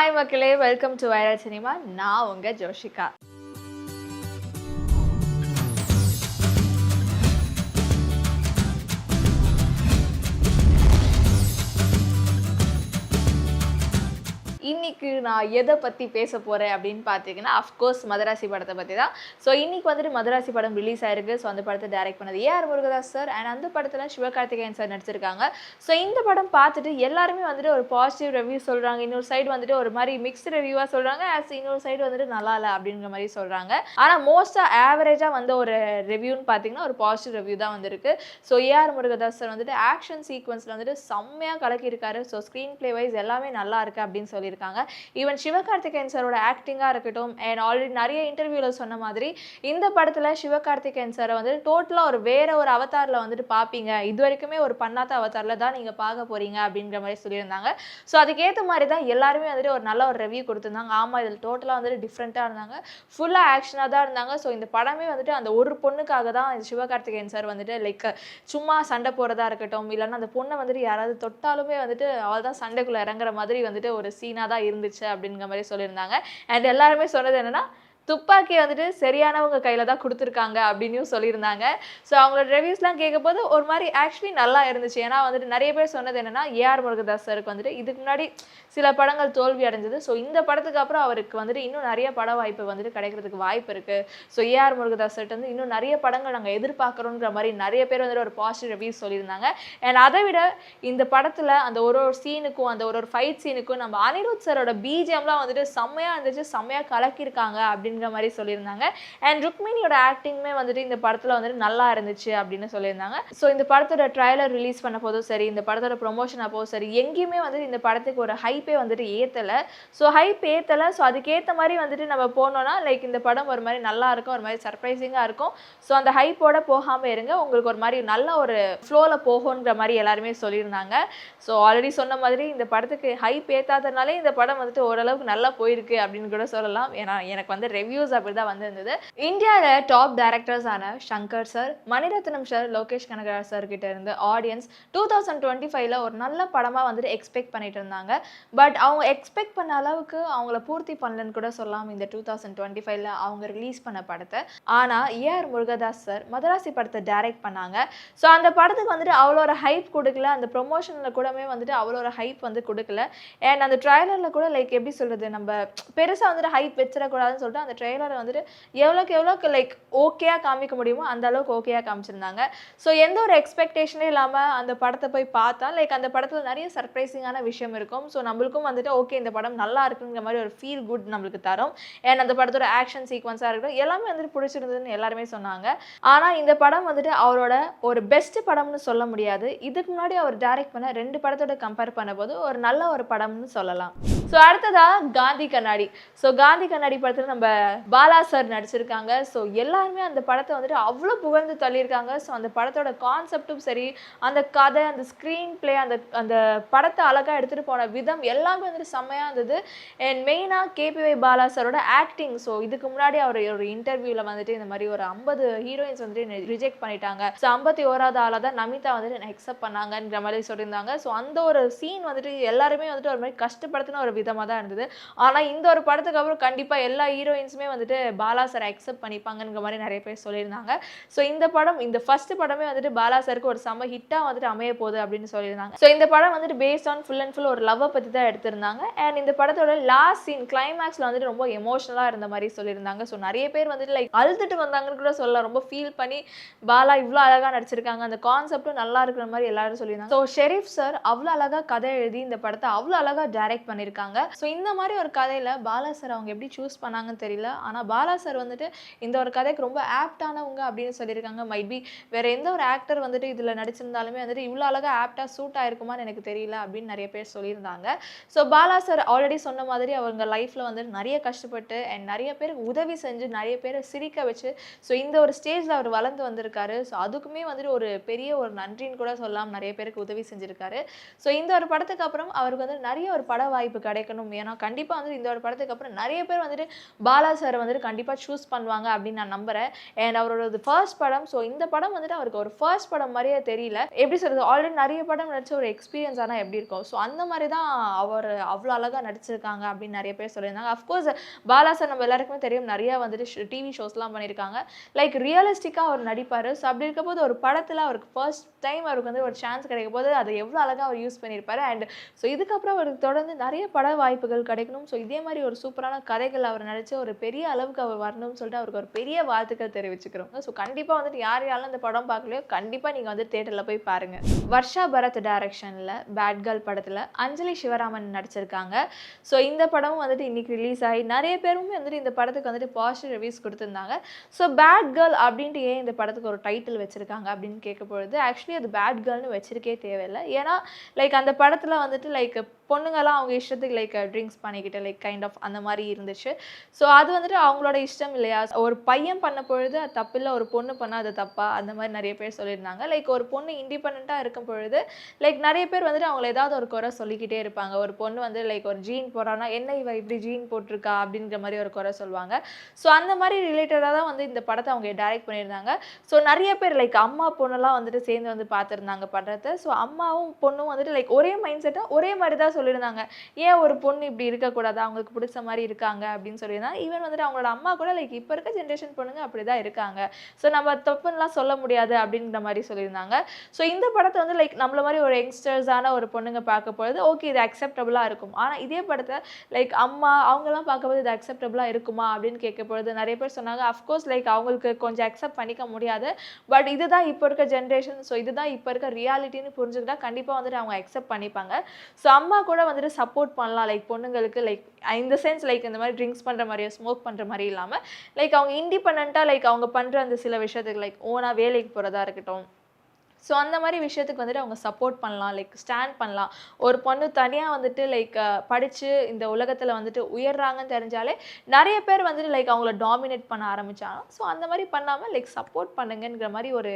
Hi மக்களே, welcome to viral cinema. நான் உங்க ஜோஷிகா. இன்னைக்கு நான் எதை பற்றி பேச போகிறேன் அப்படின்னு பார்த்தீங்கன்னா, அஃப்கோர்ஸ் மதராசி படத்தை பற்றி தான். ஸோ இன்னைக்கு வந்துட்டு மதராசி படம் ரிலீஸ் ஆயிருக்கு. ஸோ அந்த படத்தை டைரக்ட் பண்ணது ஏஆர் முருகதாஸ் சார் அண்ட் அந்த படத்தில் சிவகார்த்திகேயன் சார் நடிச்சிருக்காங்க. ஸோ இந்த படம் பார்த்துட்டு எல்லாருமே வந்துட்டு ஒரு பாசிட்டிவ் ரிவ்யூ சொல்கிறாங்க. இன்னொரு சைடு வந்துட்டு ஒரு மாதிரி மிக்ஸ்டு ரிவ்யூவாக சொல்கிறாங்க. இன்னொரு சைடு வந்துட்டு நல்லா இல்லை அப்படிங்கிற மாதிரி சொல்கிறாங்க. ஆனால் மோஸ்ட்டாக ஆவரேஜாக வந்த ஒரு ரிவ்யூன்னு பார்த்தீங்கன்னா ஒரு பாசிட்டிவ் ரிவ்யூ தான் வந்திருக்கு. ஸோ ஏஆர் முருகதாஸ் சார் வந்துட்டு ஆக்ஷன் சீக்வன்ஸில் வந்துட்டு செம்மையாக கலக்கியிருக்காரு. ஸோ ஸ்க்ரீன் பிளே வைஸ் எல்லாமே நல்லா இருக்குது அப்படின்னு சொல்லியிருக்காங்க. ஈவன் சிவகார்த்திகேயன் சாரோட ஆக்டிங்காக இருக்கட்டும் அண்ட் ஆல்ரெடி நிறைய இன்டர்வியூவில் சொன்ன மாதிரி இந்த படத்தில் சிவகார்த்திகேயன் சாரை வந்து டோட்டலாக ஒரு வேற ஒரு அவதாரில் வந்துட்டு பார்ப்பீங்க. இது வரைக்குமே ஒரு பண்ணாத அவதாரில் தான் நீங்கள் பார்க்க போகிறீங்க அப்படின்ற மாதிரி சொல்லியிருந்தாங்க. ஸோ அதுக்கேற்ற மாதிரி தான் எல்லாருமே வந்துட்டு ஒரு நல்ல ஒரு ரிவ்யூ கொடுத்துருந்தாங்க. ஆமாம், இதில் டோட்டலாக வந்துட்டு டிஃப்ரெண்ட்டாக இருந்தாங்க, ஃபுல்லாக ஆக்ஷனாக தான் இருந்தாங்க. ஸோ இந்த படமே வந்துட்டு அந்த ஒரு பொண்ணுக்காக தான் சிவகார்த்திகேயன் சார் வந்துட்டு லைக் சும்மா சண்டை போகிறதா இருக்கட்டும், இல்லைன்னா அந்த பொண்ணை வந்துட்டு யாராவது தொட்டாலுமே வந்துட்டு அவள் தான் சண்டைக்குள்ளே இறங்குற மாதிரி வந்துட்டு ஒரு சீனாக தான் இருந்துச்சு அப்படிங்கிற மாதிரி சொல்லியிருந்தாங்க. அண்ட் எல்லாருமே சொன்னது என்னன்னா, துப்பாக்கி வந்துட்டு சரியானவங்க கையில் தான் கொடுத்துருக்காங்க அப்படின்னு சொல்லியிருந்தாங்க. ஸோ அவங்களோட ரிவ்யூஸ்லாம் கேட்கும்போது ஒரு மாதிரி ஆக்சுவலி நல்லா இருந்துச்சு. ஏன்னா வந்துட்டு நிறைய பேர் சொன்னது என்னென்னா, ஏஆர் முருகதாஸ் சாருக்கு வந்துட்டு இதுக்கு முன்னாடி சில படங்கள் தோல்வி அடைஞ்சது. ஸோ இந்த படத்துக்கு அப்புறம் அவருக்கு வந்துட்டு இன்னும் நிறைய பட வாய்ப்பு வந்துட்டு கிடைக்கிறதுக்கு வாய்ப்பு இருக்குது. ஸோ ஏஆர் முருகதாஸ் சார்ட்டு வந்து இன்னும் நிறைய படங்கள் நாங்கள் எதிர்பார்க்குறோன்ற மாதிரி நிறைய பேர் வந்துட்டு ஒரு பாசிட்டிவ் ரிவ்யூஸ் சொல்லியிருந்தாங்க. அண்ட் அதை விட இந்த படத்தில் அந்த ஒரு சீனுக்கும் அந்த ஒரு ஃபைட் சீனுக்கும் நம்ம அனிருத் சாரோட பிஜிஎம்லாம் வந்துட்டு செம்மையாக இருந்துச்சு, செம்மையாக கலக்கியிருக்காங்க அப்படின்ற மாதிரி சொல்லியிருந்தாங்க. அண்ட் ருக்மிணியோட ஆக்டிங்குமே வந்துட்டு இந்த படத்தில் வந்துட்டு நல்லா இருந்துச்சு அப்படின்னு சொல்லியிருந்தாங்க. ஸோ இந்த படத்தோட ட்ரைலர் ரிலீஸ் பண்ண போதும் சரி, இந்த படத்தோட ப்ரொமோஷன் அப்போதும் சரி, எங்கேயுமே வந்துட்டு இந்த படத்துக்கு ஒரு ஹைப்பே வந்துட்டு ஏற்றலை. ஸோ ஹைப் ஏற்றலை. ஸோ அதுக்கேற்ற மாதிரி வந்துட்டு நம்ம போனோன்னா லைக் இந்த படம் ஒரு மாதிரி நல்லா இருக்கும், ஒரு மாதிரி சர்ப்ரைசிங்காக இருக்கும். ஸோ அந்த ஹைப்போட போகாமல் இருங்க, உங்களுக்கு ஒரு மாதிரி நல்ல ஒரு ஃப்ளோவில் போகுன்ற மாதிரி எல்லாருமே சொல்லியிருந்தாங்க. ஸோ ஆல்ரெடி சொன்ன மாதிரி இந்த படத்துக்கு ஹைப் ஏற்றாதனாலே இந்த படம் வந்துட்டு ஓரளவுக்கு நல்லா போயிருக்கு அப்படின்னு கூட சொல்லலாம். ஏன்னா எனக்கு வந்து ரிவ்யூஸ் அப்படி தான் வந்திருந்தது. இந்தியாவில் டாப் டைரக்டர்ஸான Shankar sir, Mani Ratnam sir, Lokesh Kanagaraj sir கிட்ட இருந்து ஆடியன்ஸ் 2025ல ஒரு நல்ல படமாக வந்துட்டு எக்ஸ்பெக்ட் பண்ணிட்டு இருந்தாங்க. பட் அவங்க எக்ஸ்பெக்ட் பண்ண அளவுக்கு அவங்கள பூர்த்தி பண்ணலன்னு கூட சொல்லலாம் இந்த 2025ல அவங்க ரிலீஸ் பண்ண படத்தை. ஆனால் ஏஆர் முருகதாஸ் சார் மதராசி படத்தை டைரக்ட் பண்ணாங்க. ஸோ அந்த படத்துக்கு வந்துட்டு அவ்வளோ ஒரு ஹைப் கொடுக்கல. அந்த ப்ரொமோஷனில் கூடவே வந்துட்டு அவ்வளோ ஒரு ஹைப் வந்து கொடுக்கல. அண்ட் அந்த ட்ரைலரில் கூட லைக் எப்படி சொல்கிறது, நம்ம பெருசாக வந்துட்டு ஹைப் வச்சிடக்கூடாதுன்னு சொல்லிட்டு அந்த ட்ரெய்லரை வந்துட்டு எவ்வளோக்கு லைக் ஓகேயாக காமிக்க முடியுமோ அந்த அளவுக்கு ஓகேயாக காமிச்சிருந்தாங்க. ஸோ எந்த ஒரு எக்ஸ்பெக்டேஷனே இல்லாமல் அந்த படத்தை போய் பார்த்தா லைக் அந்த படத்தில் நிறைய சர்ப்ரைசிங்கான விஷயம் இருக்கும். ஸோ நம்மளுக்கும் வந்துட்டு ஓகே இந்த படம் நல்லா இருக்குங்கிற மாதிரி ஒரு ஃபீல் குட் நம்மளுக்கு தரும். அண்ட் அந்த படத்தோட ஆக்ஷன் சீக்வன்ஸாக இருக்கட்டும் எல்லாமே வந்துட்டு பிடிச்சிருந்ததுன்னு எல்லாருமே சொன்னாங்க. ஆனால் இந்த படம் வந்துட்டு அவரோட ஒரு பெஸ்ட் படம்னு சொல்ல முடியாது. இதுக்கு முன்னாடி அவர் டைரக்ட் பண்ண 2 படத்தோட கம்பேர் பண்ணும்போது ஒரு நல்ல ஒரு படம்னு சொல்லலாம். ஸோ அடுத்ததாக காந்தி கண்ணாடி. ஸோ காந்தி கண்ணாடி படத்தில் நம்ம பாலா சார் நடிச்சிருக்காங்க. ஸோ எல்லாருமே அந்த படத்தை வந்துட்டு அவ்வளோ புகழ்ந்து தள்ளியிருக்காங்க. ஸோ அந்த படத்தோட கான்செப்டும் சரி, அந்த கதை, அந்த ஸ்க்ரீன் பிளே, அந்த படத்தை அழகாக எடுத்துகிட்டு போன விதம் எல்லாமே வந்துட்டு செம்மையாக இருந்தது. அண்ட் மெயினாக கேபிஒய் பாலா சாரோட ஆக்டிங். ஸோ இதுக்கு முன்னாடி அவர் ஒரு இன்டர்வியூவில் வந்துட்டு இந்த மாதிரி ஒரு 50 ஹீரோயின்ஸ் வந்துட்டு ரிஜெக்ட் பண்ணிட்டாங்க. ஸோ 51வது ஆளாக தான் நமிதா வந்துட்டு அக்செப்ட் பண்ணாங்கன்ற மாதிரி சொல்லியிருந்தாங்க. ஸோ அந்த ஒரு சீன் வந்துட்டு எல்லாருமே வந்துட்டு ஒரு மாதிரி கஷ்டப்படுத்தின ஒரு விதமாக தான் இருந்தது. ஆனால் இந்த ஒரு படத்துக்கு அப்புறம் கண்டிப்பாக எல்லா ஹீரோயின்ஸுமே வந்துட்டு பாலா சார் அக்செப்ட் பண்ணிப்பாங்கன்ற மாதிரி நிறைய பேர் சொல்லியிருந்தாங்க. ஸோ இந்த படம், இந்த ஃபர்ஸ்ட் படமே வந்துட்டு பாலா சாருக்கு ஒரு செம ஹிட்டாக வந்துட்டு அமைய போகுது அப்படின்னு சொல்லியிருந்தாங்க. ஸோ இந்த படம் வந்துட்டு based on full and full ஒரு லவ்வை பற்றி தான் எடுத்திருந்தாங்க. அண்ட் இந்த படத்தோட லாஸ்ட் சீன் கிளைமேக்ஸில் வந்துட்டு ரொம்ப எமோஷனலாக இருந்த மாதிரி சொல்லியிருந்தாங்க. ஸோ நிறைய பேர் வந்துட்டு லைக் அழுதுட்டு வந்தாங்கன்னு கூட சொல்லலாம். ரொம்ப ஃபீல் பண்ணி பாலா இவ்வளோ அழகாக நடிச்சிருக்காங்க, அந்த கான்செப்டும் நல்லா இருக்கிற மாதிரி எல்லாரும் சொல்லியிருந்தாங்க. ஸோ ஷெரீஃப் சார் அவ்வளோ அழகாக கதை எழுதி இந்த படத்தை அவ்வளோ அழகாக டைரக்ட் பண்ணியிருக்காங்க. ஸோ இந்த மாதிரி ஒரு கதையில் பாலா சார் அவங்க எப்படி சூஸ் பண்ணாங்கன்னு தெரியல. ஆனால் பாலா சார் வந்துட்டு இந்த ஒரு கதைக்கு ரொம்ப ஆப்டானவங்க அப்படின்னு சொல்லியிருக்காங்க. மைட்பி வேற எந்த ஒரு ஆக்டர் வந்துட்டு இதில் நடிச்சிருந்தாலுமே வந்துட்டு இவ்வளோ அழகாக ஆப்டாக சூட் ஆயிருக்குமான்னு எனக்கு தெரியல அப்படின்னு நிறைய பேர் சொல்லியிருந்தாங்க. ஸோ பாலா சார் ஆல்ரெடி சொன்ன மாதிரி அவங்க லைஃப்பில் வந்துட்டு நிறைய கஷ்டப்பட்டு அண்ட் நிறைய பேருக்கு உதவி செஞ்சு நிறைய பேரை சிரிக்க வச்சு ஸோ இந்த ஒரு ஸ்டேஜில் அவர் வளர்ந்து வந்திருக்காரு. ஸோ அதுக்குமே வந்துட்டு ஒரு பெரிய ஒரு நன்றின்னு கூட சொல்லலாம். நிறைய பேருக்கு உதவி செஞ்சிருக்காரு. ஸோ இந்த ஒரு படத்துக்கு அப்புறம் அவருக்கு வந்து நிறைய ஒரு பட வாய்ப்பு கிடைக்கணும். ஏன்னா கண்டிப்பாக வந்து இந்த ஒரு படத்துக்கு அப்புறம் நிறைய பேர் வந்துட்டு பாலா பாலா சார் வந்துட்டு கண்டிப்பாக சூஸ் பண்ணுவாங்க அப்படின்னு நான் நம்புகிறேன். அண்ட் அவரோட ஃபர்ஸ்ட் படம். ஸோ இந்த படம் வந்துட்டு அவருக்கு ஒரு ஃபர்ஸ்ட் படம் மாதிரியே தெரியல. எப்படி சொல்கிறது, ஆல்ரெடி நிறைய படம் நடிச்ச ஒரு எக்ஸ்பீரியன்ஸ் ஆனால் எப்படி இருக்கும், ஸோ அந்த மாதிரி தான் அவர் அவ்வளோ அழகாக நடிச்சிருக்காங்க அப்படின்னு நிறைய பேர் சொல்லியிருந்தாங்க. அஃப்கோர்ஸ் பாலா சார் நம்ம எல்லாருக்குமே தெரியும், நிறையா வந்துட்டு டிவி ஷோஸ்லாம் பண்ணியிருக்காங்க. லைக் ரியலிஸ்டிக்காக அவர் நடிப்பார். ஸோ அப்படி இருக்க போது ஒரு படத்தில் அவருக்கு ஃபர்ஸ்ட் டைம் அவருக்கு வந்து ஒரு சான்ஸ் கிடைக்கும் போது அதை எவ்வளோ அழகாக அவர் யூஸ் பண்ணியிருப்பார். அண்ட் ஸோ இதுக்கப்புறம் அவருக்கு தொடர்ந்து நிறைய பட வாய்ப்புகள் கிடைக்கணும். ஸோ இதே மாதிரி ஒரு சூப்பரான கதைகள் அவர் நடிச்சு ஒரு பெரிய அளவுக்கு அவர் வரணும்னு சொல்லிட்டு அவருக்கு ஒரு பெரிய வாழ்த்துக்கள் தெரிவிச்சுக்கிறோம். ஸோ கண்டிப்பாக வந்துட்டு யார் யாரெல்லாம் இந்த படம் பார்க்கலையோ கண்டிப்பாக நீங்கள் வந்து தியேட்டரில் போய் பாருங்கள். வர்ஷா பரத் டைரக்ஷனில் பேட் கேர்ள் படத்தில் அஞ்சலி சிவராமன் நடிச்சிருக்காங்க. ஸோ இந்த படமும் வந்துட்டு இன்னைக்கு ரிலீஸ் ஆகி நிறைய பேருமே வந்துட்டு இந்த படத்துக்கு வந்துட்டு பாசிட்டிவ் ரிவ்யூஸ் கொடுத்துருந்தாங்க. ஸோ பேட் கேர்ள் அப்படின்ட்டு ஏன் இந்த படத்துக்கு ஒரு டைட்டில் வச்சிருக்காங்க அப்படின்னு கேட்க பொழுது, ஆக்சுவலி அது பேட் கேர்ள்னு வச்சிருக்கே தேவையில்லை. ஏன்னா லைக் அந்த படத்தில் வந்துட்டு லைக் பொண்ணுங்கள்லாம் அவங்க இஷ்டத்துக்கு லைக் ட்ரிங்க்ஸ் பண்ணிக்கிட்டு லைக் கைண்ட் ஆஃப் அந்த மாதிரி இருந்துச்சு. ஸோ அது வந்துட்டு அவங்களோட இஷ்டம் இல்லையா, ஒரு பையன் பண்ண பொழுது அது தப்பு இல்லை, ஒரு பொண்ணு பண்ணால் அது தப்பா, அந்த மாதிரி நிறைய பேர் சொல்லியிருந்தாங்க. லைக் ஒரு பொண்ணு இண்டிபெண்ட்டாக இருக்கும் பொழுது லைக் நிறைய பேர் வந்துட்டு அவங்கள ஏதாவது ஒரு குறை சொல்லிக்கிட்டே இருப்பாங்க. ஒரு பொண்ணு வந்து லைக் ஒரு ஜீன் போடுறான்னா என்ன இவ இப்படி ஜீன் போட்டிருக்கா அப்படின்ற மாதிரி ஒரு குறை சொல்லுவாங்க. ஸோ அந்த மாதிரி ரிலேட்டடாக தான் வந்து இந்த படத்தை அவங்க டைரக்ட் பண்ணியிருந்தாங்க. ஸோ நிறைய பேர் லைக் அம்மா பொண்ணெல்லாம் வந்துட்டு சேர்ந்து வந்து பார்த்துருந்தாங்க படத்தை. ஸோ அம்மாவும் பொண்ணும் வந்துட்டு லைக் ஒரே மைண்ட் செட்டாக ஒரே மாதிரி தான் சொல்லியிருந்தாங்க. ஏன் ஒரு பொண்ணு இப்படி இருக்கக்கூடாது, அவங்களுக்கு பிடிச்ச மாதிரி இருக்காங்க அப்படின்னு சொல்லியிருந்தாங்க. ஈவன் வந்துட்டு அவங்களோட அம்மா கூட லைக் இப்போ இருக்க ஜென்ரேஷன் பொண்ணுங்க அப்படி தான் இருக்காங்க, ஸோ நம்ம தப்புன்னெலாம் சொல்ல முடியாது அப்படின்ற மாதிரி சொல்லியிருந்தாங்க. ஸோ இந்த படத்தை வந்து லைக் நம்மள மாதிரி ஒரு யங்ஸ்டர்ஸான ஒரு பொண்ணுங்க பார்க்க பொழுது ஓகே இது அக்செப்டபுளாக இருக்கும். ஆனால் இதே படத்தை லைக் அம்மா அவங்கெல்லாம் பார்க்கும்போது இது அக்செப்டபுளாக இருக்குமா அப்படின்னு கேட்க பொழுது நிறைய பேர் சொன்னாங்க அஃப்கோர்ஸ் லைக் அவங்களுக்கு கொஞ்சம் அக்செப்ட் பண்ணிக்க முடியாது, பட் இதுதான் இப்போ இருக்க ஜென்ரேஷன், ஸோ இதுதான் இப்போ இருக்க ரியாலிட்டின்னு புரிஞ்சுக்கிட்டா கண்டிப்பாக வந்துட்டு அவங்க அக்செப்ட் பண்ணிப்பாங்க. ஸோ அம்மா கூட வந்துட்டு சப்போர்ட் பண்ணலாம் லைக் பொண்ணுங்களுக்கு லைக் இந்த சென்ஸ் லைக் இந்த மாதிரி ட்ரிங்க்ஸ் பண்ணுற மாதிரியோ ஸ்மோக் பண்ணுற மாதிரி இல்லாமல் லைக் அவங்க இண்டிபெண்ட்டாக லைக் அவங்க பண்ணுற அந்த சில விஷயத்துக்கு லைக் ஓனாக வேலைக்கு போகிறதா இருக்கட்டும், ஸோ அந்த மாதிரி விஷயத்துக்கு வந்துட்டு அவங்க சப்போர்ட் பண்ணலாம், லைக் ஸ்டாண்ட் பண்ணலாம். ஒரு பொண்ணு தனியாக வந்துட்டு லைக் படித்து இந்த உலகத்தில் வந்துட்டு உயர்றாங்கன்னு தெரிஞ்சாலே நிறைய பேர் வந்துட்டு லைக் அவங்கள டாமினேட் பண்ண ஆரம்பித்தாங்க. ஸோ அந்த மாதிரி பண்ணாமல் லைக் சப்போர்ட் பண்ணுங்கங்கிற மாதிரி ஒரு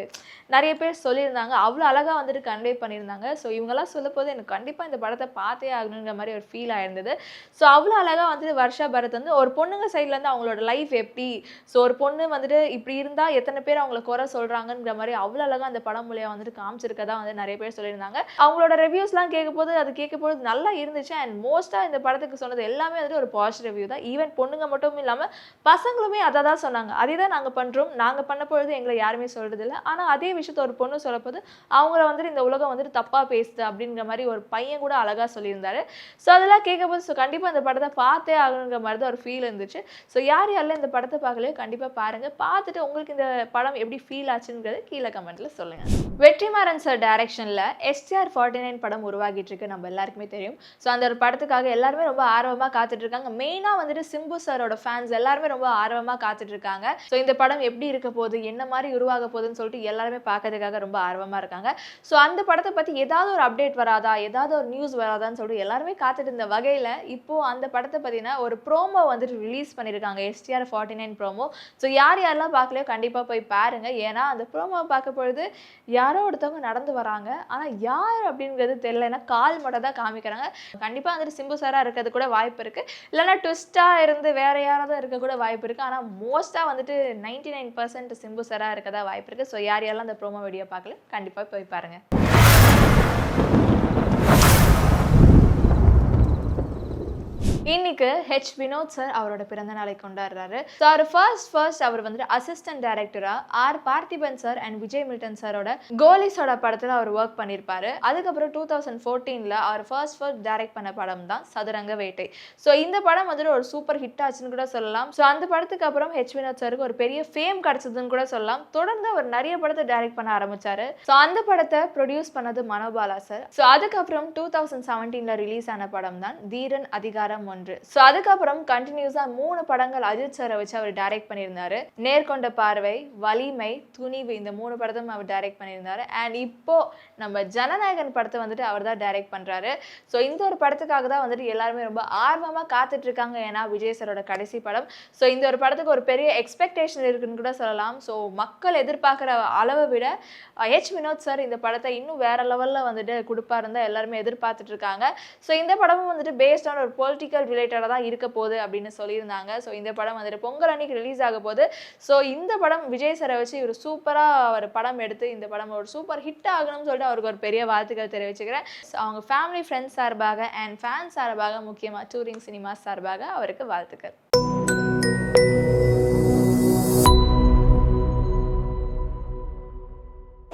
நிறைய பேர் சொல்லியிருந்தாங்க. அவ்வளோ அழகாக வந்துட்டு கன்வே பண்ணியிருந்தாங்க. ஸோ இவங்கெல்லாம் சொல்லும்போது எனக்கு கண்டிப்பாக இந்த படத்தை பார்த்தே ஆகணுங்கிற மாதிரி ஒரு ஃபீல் ஆயிருந்தது. ஸோ அவ்வளோ அழகாக வந்துட்டு வர்ஷா பரத் வந்து ஒரு பொண்ணுங்க சைட்லேருந்து அவங்களோட லைஃப் எப்படி, ஸோ ஒரு பொண்ணு வந்துட்டு இப்படி இருந்தால் எத்தனை பேர் அவங்கள குறை சொல்கிறாங்கங்கிற மாதிரி அவ்வளோ அழகாக அந்த படம் மூலியம் வந்துட்டு காமிச்சிருக்கதா வந்து நிறைய பேர் சொல்லியிருந்தாங்க. அவங்களோட ரிவ்யூஸ்லாம் கேட்கும்போது அது கேட்கும்போது நல்லா இருந்துச்சு. அண்ட் மோஸ்ட்டாக இந்த படத்துக்கு சொன்னது எல்லாமே வந்துட்டு ஒரு பாசிட்டிவ் ரிவ்யூ தான். ஈவன் பொண்ணுங்க மட்டும் இல்லாமல் பசங்களுமே அதை தான் சொன்னாங்க. அதே தான் நாங்கள் பண்ணுறோம், நாங்கள் பண்ண பொழுது எங்களை யாருமே சொல்கிறதில்ல, ஆனால் அதே விஷயத்த ஒரு பொண்ணு சொல்லப்போது அவங்கள வந்துட்டு இந்த உலகம் வந்துட்டு தப்பாக பேசுது அப்படிங்கிற மாதிரி ஒரு பையன் கூட அழகாக சொல்லியிருந்தாரு. ஸோ அதெல்லாம் கேட்கும்போது ஸோ கண்டிப்பாக இந்த படத்தை பார்த்தே ஆகணுங்கிற மாதிரி தான் ஒரு ஃபீல் இருந்துச்சு. ஸோ யார் யாரெல்லாம் இந்த படத்தை பார்க்கலையோ கண்டிப்பாக பாருங்கள். பார்த்துட்டு உங்களுக்கு இந்த படம் எப்படி ஃபீல் ஆச்சுங்கிறது கீழே கமெண்ட்டில் சொல்லுங்கள். வெற்றிமாறன் சார் டைரக்ஷனில் STR49 படம் உருவாகிட்டு இருக்கு, நம்ம எல்லாருக்குமே தெரியும். ஸோ அந்த ஒரு படத்துக்காக எல்லாருமே ரொம்ப ஆர்வமாக காத்துட்டு இருக்காங்க. மெயினாக வந்துட்டு சிம்பு சாரோட ஃபேன்ஸ் எல்லாருமே ரொம்ப ஆர்வமாக காத்துட்டு இருக்காங்க. ஸோ இந்த படம் எப்படி இருக்க போகுது, என்ன மாதிரி உருவாக போகுதுன்னு சொல்லிட்டு எல்லாருமே பார்க்கறதுக்காக ரொம்ப ஆர்வமாக இருக்காங்க. ஸோ அந்த படத்தை பற்றி ஏதாவது ஒரு அப்டேட் வராதா, ஏதாவது ஒரு நியூஸ் வராதான்னு சொல்லிட்டு எல்லாருமே காத்துட்டு இருந்த வகையில் இப்போது அந்த படத்தை பற்றின ஒரு ப்ரோமோ வந்துட்டு ரிலீஸ் பண்ணியிருக்காங்க, STR49 ப்ரோமோ. ஸோ யார் யாரெல்லாம் பார்க்கலையோ கண்டிப்பாக போய் பாருங்கள். ஏன்னா அந்த ப்ரோமோவை பார்க்க பொழுது யாரோ ஒருத்தவங்க நடந்து வராங்க, ஆனால் யார் அப்படிங்கிறது தெரியல, ஏன்னா கால் மட்டும் தான் காமிக்கிறாங்க. கண்டிப்பாக வந்துட்டு சிம்பு சாராக இருக்கிறது கூட வாய்ப்பு இருக்குது, இல்லைன்னா ட்விஸ்ட்டாக இருந்து வேற யாராவது இருக்க கூட வாய்ப்பு இருக்குது. ஆனால் மோஸ்ட்டாக வந்துட்டு 99% சிம்பு சாராக இருக்கதா வாய்ப்பு இருக்குது. ஸோ யார் யாரெல்லாம் அந்த ப்ரோமோ வீடியோ பார்க்கல கண்டிப்பாக போய் பாருங்கள். இன்னைக்கு வினோத் சார் அவரோட பிறந்த நாளை கொண்டாடுறாரு. ஸோ அவர் ஃபர்ஸ்ட் அவர் வந்துட்டு அசிஸ்டன்ட் டைரக்டராக Parthiban sir and Vijay Milton சாரோட கோலிஸோட படத்தில் அவர் ஒர்க் பண்ணியிருப்பாரு. அதுக்கப்புறம் 2014 அவர் ஃபர்ஸ்ட் டைரக்ட் பண்ண படம் தான் சதுரங்க வேட்டை. ஸோ இந்த படம் வந்துட்டு ஒரு சூப்பர் ஹிட் ஆச்சுன்னு கூட சொல்லலாம். ஸோ அந்த படத்துக்கு அப்புறம் வினோத் சாருக்கு ஒரு பெரிய ஃபேம் கிடைச்சதுன்னு கூட சொல்லலாம். தொடர்ந்து அவர் நிறைய படத்தை டைரக்ட் பண்ண ஆரம்பிச்சாரு. ஸோ அந்த படத்தை ப்ரொடியூஸ் பண்ணது மனோபாலா சார். ஸோ அதுக்கப்புறம் 2017 ரிலீஸ் ஆன படம் தான் தீரன் அதிகாரம் 1. ஸோ அதுக்கப்புறம் கண்டினியூஸாக 3 படங்கள் அஜித் சாரை வச்சு அவர் டைரக்ட் பண்ணியிருந்தாரு. நேர்கொண்ட பார்வை, வலிமை, துணிவு, இந்த 3 படத்தையும் அவர் டைரக்ட் பண்ணியிருந்தாரு. அண்ட் இப்போ நம்ம ஜனநாயகன் படத்தை வந்துட்டு அவர் தான் டைரக்ட் பண்ணுறாரு. ஸோ இந்த ஒரு படத்துக்காக தான் வந்துட்டு எல்லாருமே ரொம்ப ஆர்வமாக காத்துட்டு இருக்காங்க. ஏன்னா விஜய் சாரோட கடைசி படம். ஸோ இந்த ஒரு படத்துக்கு ஒரு பெரிய எக்ஸ்பெக்டேஷன் இருக்குன்னு கூட சொல்லலாம். ஸோ மக்கள் எதிர்பார்க்குற அளவை விட வினோத் சார் இந்த படத்தை இன்னும் வேற லெவலில் வந்துட்டு கொடுப்பாருன்னு தான் எல்லாருமே எதிர்பார்த்துட்டு இருக்காங்க. ஸோ இந்த படமும் வந்துட்டு பேஸ்ட் ஆன் ஒரு பொலிட்டிக்கல் பொங்கல் ரிலேட்டடாக தான் இருக்க போகுது அப்படின்னு சொல்லியிருந்தாங்க. ஸோ இந்த படம் வந்துட்டு பொங்கல் அன்னைக்கு ரிலீஸ் ஆக போகுது. ஸோ இந்த படம் விஜய் சாரை வச்சு இவர் சூப்பராக ஒரு படம் எடுத்து இந்த படம் ஒரு சூப்பர் ஹிட் ஆகணும்னு சொல்லிட்டு அவருக்கு ஒரு பெரிய வாழ்த்துக்கள் தெரிவிச்சுக்கிறேன். அவங்க ஃபேமிலி ஃப்ரெண்ட்ஸ் சார்பாக அண்ட் ஃபேன்ஸ் சார்பாக முக்கியமாக டூரிங் சினிமா சார்பாக அவருக்கு வாழ்த்துக்கள்.